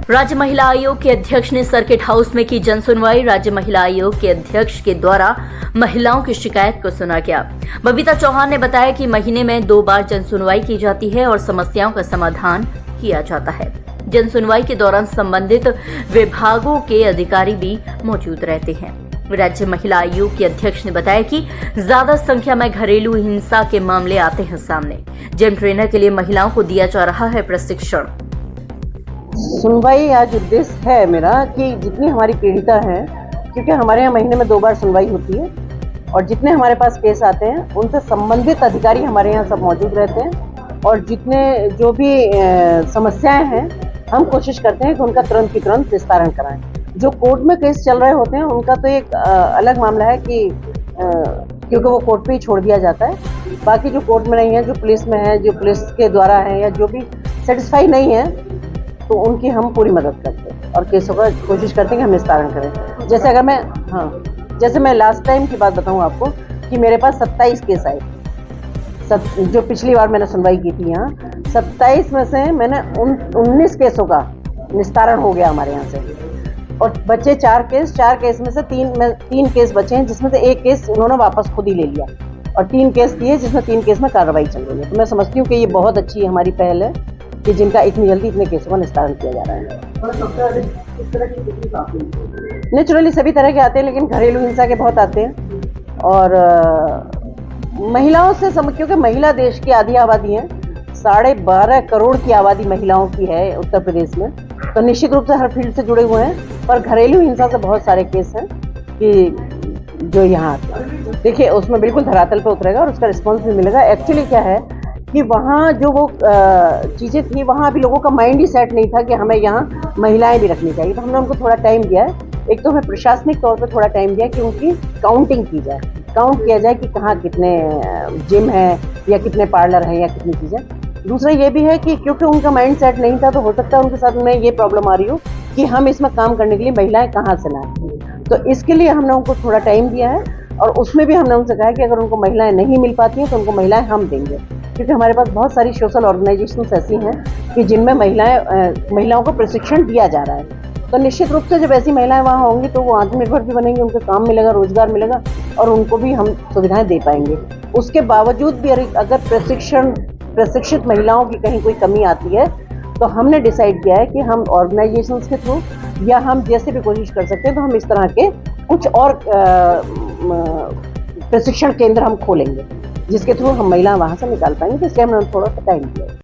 राज्य महिला आयोग के अध्यक्ष ने सर्किट हाउस में की जन सुनवाई। राज्य महिला आयोग के अध्यक्ष के द्वारा महिलाओं की शिकायत को सुना गया। बबीता चौहान ने बताया कि महीने में 2 बार जन सुनवाई की जाती है और समस्याओं का समाधान किया जाता है। जन सुनवाई के दौरान संबंधित विभागों के अधिकारी भी मौजूद रहते हैं। राज्य महिला आयोग के अध्यक्ष ने बताया कि ज्यादा संख्या में घरेलू हिंसा के मामले आते हैं सामने। जिम ट्रेनर के लिए महिलाओं को दिया जा रहा है प्रशिक्षण। सुनवाई आज उद्देश्य है मेरा कि जितनी हमारी पीड़िता हैं, क्योंकि हमारे यहाँ महीने में 2 बार सुनवाई होती है और जितने हमारे पास केस आते हैं उनसे संबंधित अधिकारी हमारे यहाँ सब मौजूद रहते हैं और जितने जो भी समस्याएं हैं हम कोशिश करते हैं कि उनका तुरंत की तुरंत निस्तारण कराएं। जो कोर्ट में केस चल रहे होते हैं उनका तो एक अलग मामला है कि क्योंकि वो कोर्ट पे ही छोड़ दिया जाता है। बाकी जो कोर्ट में नहीं है, जो पुलिस में है, जो पुलिस के द्वारा है या जो भी सेटिस्फाई नहीं है, तो उनकी हम पूरी मदद करते हैं और केसों का कोशिश करते हैं कि हम निस्तारण करें। जैसे अगर जैसे मैं लास्ट टाइम की बात बताऊं आपको कि मेरे पास 27 केस आए। जो पिछली बार मैंने सुनवाई की थी यहाँ, 27 में से मैंने 19 केसों का निस्तारण हो गया हमारे यहाँ से और बचे 4 केस में से 3 केस बचे हैं, जिसमें से 1 केस उन्होंने वापस खुद ही ले लिया और 3 केस दिए जिसमें 3 केस में कार्रवाई चल रही है। तो मैं समझती हूँ कि ये बहुत अच्छी हमारी पहल है कि जिनका इतनी जल्दी इतने केसों का निस्तारण किया जा रहा है। नेचुरली सभी तरह के आते हैं, लेकिन घरेलू हिंसा के बहुत आते हैं और महिलाओं से क्योंकि महिला देश की आधी आबादी है, 12.5 करोड़ की आबादी महिलाओं की है उत्तर प्रदेश में, तो निश्चित रूप से हर फील्ड से जुड़े हुए हैं। पर घरेलू हिंसा से बहुत सारे केस हैं कि जो यहाँ आते हैं। देखिए, उसमें बिल्कुल धरातल पर उतरेगा और उसका रिस्पॉन्स भी मिलेगा। एक्चुअली क्या है कि वहाँ जो वो चीज़ें थी, वहाँ अभी लोगों का माइंड ही सेट नहीं था कि हमें यहाँ महिलाएं भी रखनी चाहिए। तो हमने उनको थोड़ा टाइम दिया है। एक तो हमें प्रशासनिक तौर पर थोड़ा टाइम दिया कि उनकी काउंटिंग की जाए, काउंट किया जाए कि कहाँ कितने जिम हैं या कितने पार्लर हैं या कितनी चीज़ें। दूसरा ये भी है कि क्योंकि उनका माइंड सेट नहीं था, तो हो सकता है उनके साथ में ये प्रॉब्लम आ रही हो कि हम इसमें काम करने के लिए महिलाएं कहाँ से लाएं। तो इसके लिए हमने उनको थोड़ा टाइम दिया है और उसमें भी हमने उनसे कहा है कि अगर उनको महिलाएं नहीं मिल पाती हैं तो उनको महिलाएं हम देंगे, क्योंकि हमारे पास बहुत सारी सोशल ऑर्गेनाइजेशंस ऐसी हैं कि जिनमें महिलाओं को प्रशिक्षण दिया जा रहा है। तो निश्चित रूप से जब ऐसी महिलाएं वहाँ होंगी तो वो आत्मनिर्भर भी बनेंगी, उनको काम मिलेगा, रोजगार मिलेगा और उनको भी हम सुविधाएं दे पाएंगे। उसके बावजूद भी अगर प्रशिक्षित महिलाओं की कहीं कोई कमी आती है तो हमने डिसाइड किया है कि हम ऑर्गेनाइजेशंस के थ्रू या हम जैसे भी कोशिश कर सकते हैं तो हम इस तरह के कुछ और प्रशिक्षण केंद्र हम खोलेंगे जिसके थ्रू हम महिला वहाँ से निकाल पाएंगे। तो इसलिए हमने थोड़ा सा टाइम दिया है।